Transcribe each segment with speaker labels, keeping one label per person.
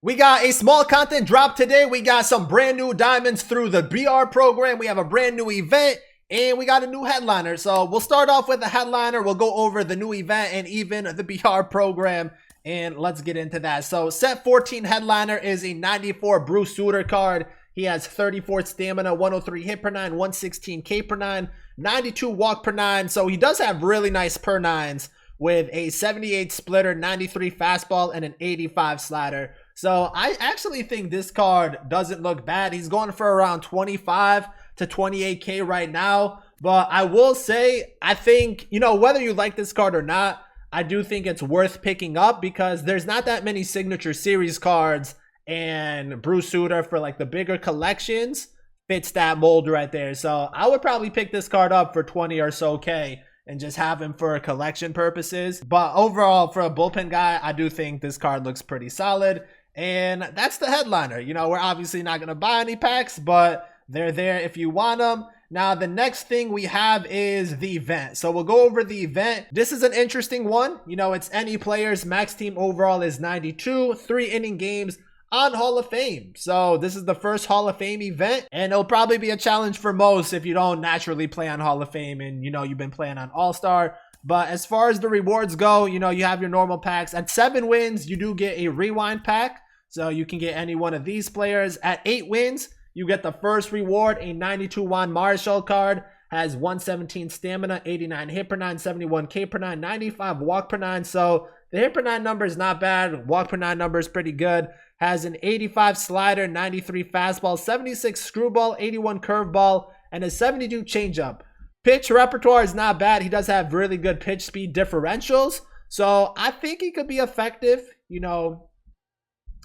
Speaker 1: We got a small content drop today. We got some brand new diamonds through the BR program. We have a brand new event and we got a new headliner. So we'll start off with the headliner. We'll go over the new event and even the BR program, and let's get into that. So set 14 headliner is a 94 Bruce Sutter card. He has 34 stamina, 103 hit per 9, 116 K per 9, 92 walk per 9. So he does have really nice per 9s with a 78 splitter, 93 fastball, and an 85 slider. So I actually think this card doesn't look bad. He's going for around 25 to 28K right now. But I will say, I think, whether you like this card or not, I do think it's worth picking up because there's not that many signature series cards, and Bruce Sutter for like the bigger collections fits that mold right there. So I would probably pick this card up for 20 or so K and just have him for collection purposes. But overall, for a bullpen guy, I do think this card looks pretty solid. And that's the headliner. We're obviously not going to buy any packs, but they're there if you want them. Now, the next thing we have is the event. So we'll go over the event. This is an interesting one. It's any players. Max team overall is 92, 3-inning games on Hall of Fame. So this is the first Hall of Fame event, and it'll probably be a challenge for most if you don't naturally play on Hall of Fame and, you've been playing on All-Star. But as far as the rewards go, you have your normal packs. At 7 wins, you do get a rewind pack. So you can get any one of these players. At 8 wins, you get the first reward, a 92 Juan Marshall card. Has 117 stamina, 89 hit per 9, 71 K per 9, 95 walk per 9. So the hit per 9 number is not bad. Walk per 9 number is pretty good. Has an 85 slider, 93 fastball, 76 screwball, 81 curveball, and a 72 changeup. Pitch repertoire is not bad. He does have really good pitch speed differentials. So I think he could be effective.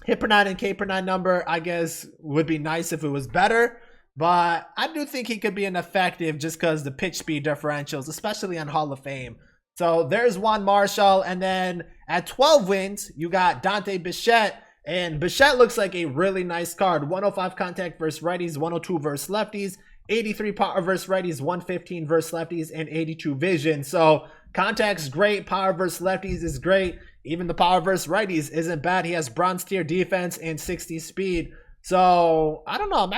Speaker 1: Hit per 9 and K per 9 number, I guess, would be nice if it was better. But I do think he could be an effective just because the pitch speed differentials, especially on Hall of Fame. So there's Juan Marshall. And then at 12 wins, you got Dante Bichette. And Bichette looks like a really nice card. 105 contact versus righties, 102 versus lefties, 83 power versus righties, 115 versus lefties, and 82 vision. So contact's great. Power versus lefties is great. Even the power versus righties isn't bad. He has bronze tier defense and 60 speed. So I don't know.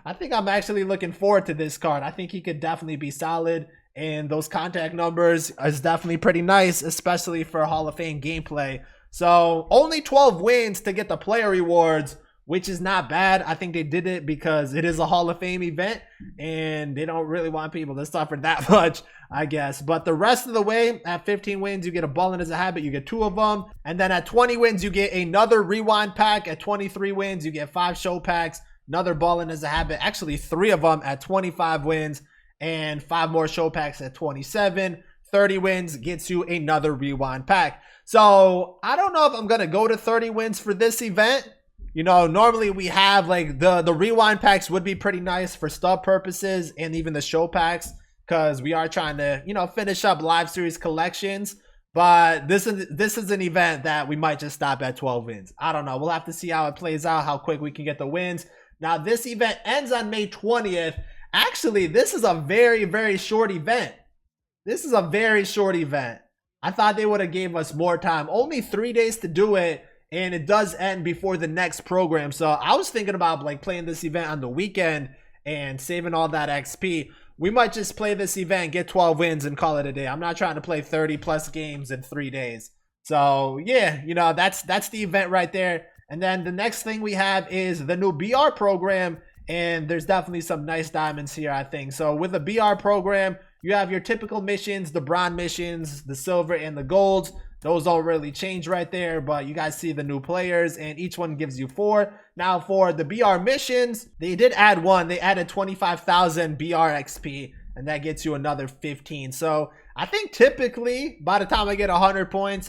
Speaker 1: I think I'm actually looking forward to this card. I think he could definitely be solid. And those contact numbers is definitely pretty nice, especially for Hall of Fame gameplay. So only 12 wins to get the player rewards, which is not bad. I think they did it because it is a Hall of Fame event and they don't really want people to suffer that much, I guess. But the rest of the way, at 15 wins, you get a ballin' as a habit. You get 2 of them. And then at 20 wins, you get another rewind pack. At 23 wins, you get 5 show packs, another ballin' as a habit. Actually, 3 of them at 25 wins and 5 more show packs at 27. 30 wins gets you another rewind pack. So I don't know if I'm going to go to 30 wins for this event. Normally we have like the rewind packs would be pretty nice for stub purposes and even the show packs because we are trying to, finish up live series collections. But this is an event that we might just stop at 12 wins. I don't know. We'll have to see how it plays out, how quick we can get the wins. Now, this event ends on May 20th. Actually, this is a very, very short event. This is a very short event. I thought they would have gave us more time. Only 3 days to do it. And it does end before the next program. So I was thinking about like playing this event on the weekend and saving all that XP. We might just play this event, get 12 wins and call it a day. I'm not trying to play 30 plus games in 3 days. So yeah, that's the event right there. And then the next thing we have is the new BR program. And there's definitely some nice diamonds here, I think. So with the BR program, you have your typical missions, the bronze missions, the silver and the golds. Those don't really change right there, but you guys see the new players and each one gives you 4. Now for the BR missions, they did add one. They added 25,000 BR XP and that gets you another 15. So I think typically by the time I get 100 points,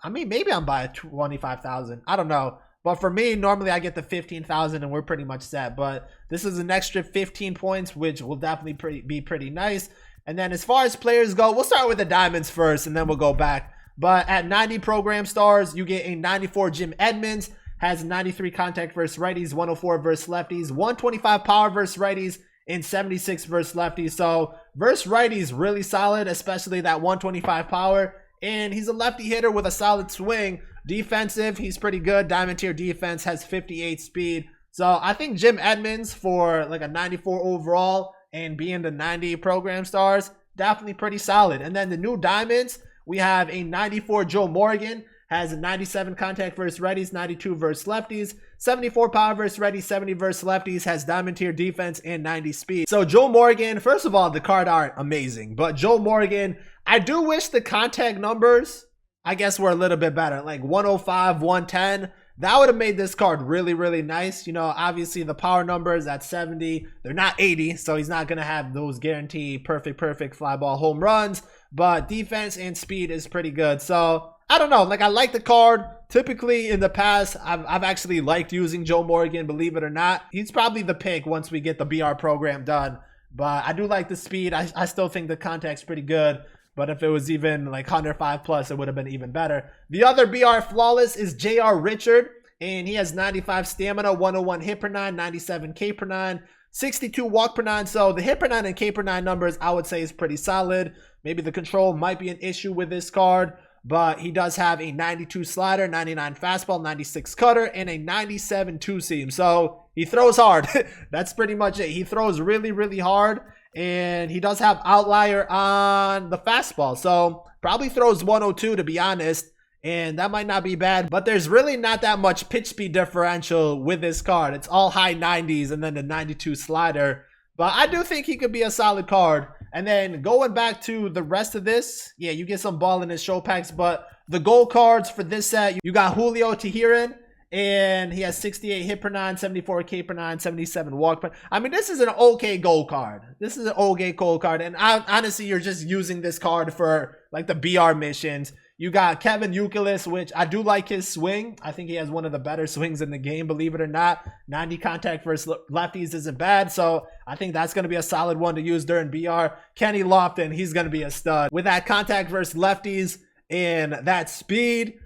Speaker 1: maybe I'm by 25,000. I don't know. But for me, normally I get the 15,000 and we're pretty much set. But this is an extra 15 points, which will definitely be pretty nice. And then as far as players go, we'll start with the diamonds first and then we'll go back. But at 90 program stars, you get a 94 Jim Edmonds, has 93 contact versus righties, 104 versus lefties, 125 power versus righties, and 76 versus lefties. So versus righties, really solid, especially that 125 power. And he's a lefty hitter with a solid swing. Defensive, he's pretty good. Diamond tier defense, has 58 speed. So I think Jim Edmonds for like a 94 overall and being the 90 program stars, definitely pretty solid. And then the new diamonds, we have a 94 Joe Morgan, has a 97 contact versus righties, 92 versus lefties, 74 power versus righties, 70 versus lefties, has diamond tier defense and 90 speed. So Joe Morgan, first of all, the card art, amazing. But Joe Morgan, I do wish the contact numbers, I guess, were a little bit better, like 105, 110. That would have made this card really, really nice. You know, obviously the power numbers at 70, they're not 80, so he's not going to have those guaranteed perfect fly ball home runs. But defense and speed is pretty good. So I don't know, like I like the card. Typically in the past, I've actually liked using Joe Morgan, believe it or not. He's probably the pick once we get the BR program done. But I do like the speed. I still think the contact's pretty good. But if it was even like 105 plus, it would have been even better. The other BR flawless is JR Richard. And he has 95 stamina, 101 hit per 9, 97 K per 9, 62 walk per 9. So the hit per 9 and K per 9 numbers, I would say, is pretty solid. Maybe the control might be an issue with this card. But he does have a 92 slider, 99 fastball, 96 cutter, and a 97 two-seam. So he throws hard. That's pretty much it. He throws really, really hard. And he does have outlier on the fastball. So probably throws 102 to be honest. And that might not be bad. But there's really not that much pitch speed differential with this card. It's all high 90s and then the 92 slider. But I do think he could be a solid card. And then going back to the rest of this, yeah, you get some ball in his show packs. But the gold cards for this set, you got Julio Teheran. And he has 68 hit per 9, 74 K per 9, 77 walk per. I mean, this is an okay gold card. This is an okay gold card. And honestly, you're just using this card for like the BR missions. You got Kevin Youkilis, which I do like his swing. I think he has one of the better swings in the game, believe it or not. 90 contact versus lefties isn't bad. So I think that's going to be a solid one to use during BR. Kenny Lofton, he's going to be a stud. With that contact versus lefties and that speed,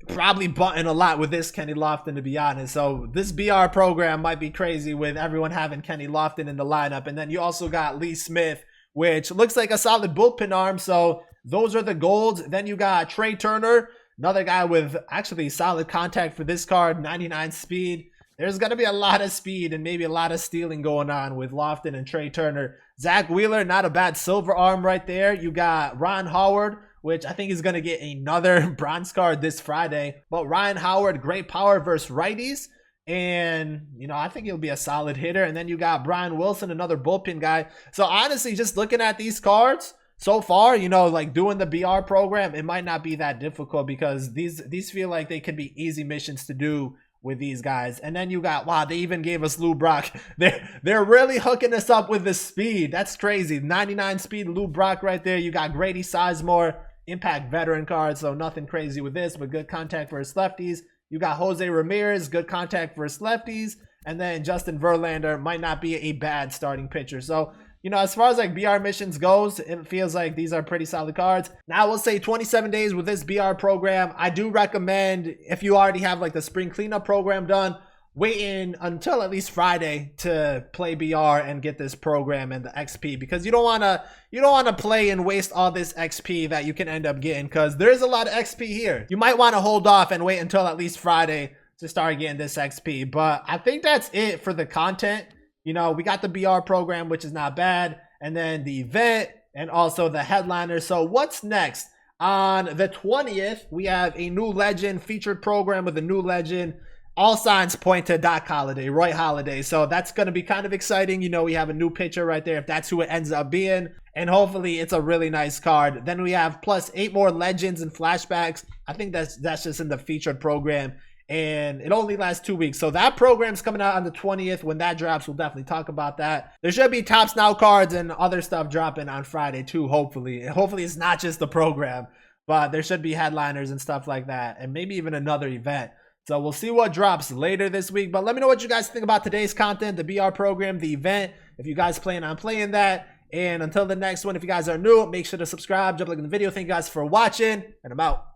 Speaker 1: probably button a lot with this Kenny Lofton, to be honest. So this BR program might be crazy with everyone having Kenny Lofton in the lineup. And then you also got Lee Smith, which looks like a solid bullpen arm. So those are the golds. Then you got Trey Turner, another guy with actually solid contact for this card, 99 speed. There's going to be a lot of speed and maybe a lot of stealing going on with Lofton and Trey Turner. Zach Wheeler, not a bad silver arm right there. You got Ron Howard, which I think is going to get another bronze card this Friday. But Ryan Howard, great power versus righties. And, you know, I think he'll be a solid hitter. And then you got Brian Wilson, another bullpen guy. So honestly, just looking at these cards so far, you know, like doing the BR program, it might not be that difficult because these feel like they could be easy missions to do with these guys. And then you got, wow, they even gave us Lou Brock. They're really hooking us up with the speed. That's crazy. 99 speed Lou Brock right there. You got Grady Sizemore, impact veteran card, so nothing crazy with this, but good contact versus lefties. You got Jose Ramirez, good contact versus lefties. And then Justin Verlander might not be a bad starting pitcher. So, you know, as far as like BR missions goes, it feels like these are pretty solid cards. Now, I will say 27 days with this BR program. I do recommend, if you already have like the spring cleanup program done, waiting until at least Friday to play BR and get this program and the XP, because you don't want to play and waste all this XP that you can end up getting, because there's a lot of XP here. You might want to hold off and wait until at least Friday to start getting this XP. But I think that's it for the content. You know, we got the BR program, which is not bad, and then the event and also the headliner. So what's next? On the 20th, we have a new legend featured program with a new legend. All signs point to Doc Holliday, Roy Halladay. So that's going to be kind of exciting. You know, we have a new pitcher right there if that's who it ends up being. And hopefully it's a really nice card. Then we have plus 8 more legends and flashbacks. I think that's just in the featured program. And it only lasts 2 weeks. So that program's coming out on the 20th. When that drops, we'll definitely talk about that. There should be Tops Now cards and other stuff dropping on Friday too, hopefully. And hopefully it's not just the program, but there should be headliners and stuff like that. And maybe even another event. So we'll see what drops later this week. But let me know what you guys think about today's content, the BR program, the event, if you guys plan on playing that. And until the next one, if you guys are new, make sure to subscribe, drop a like in the video. Thank you guys for watching, and I'm out.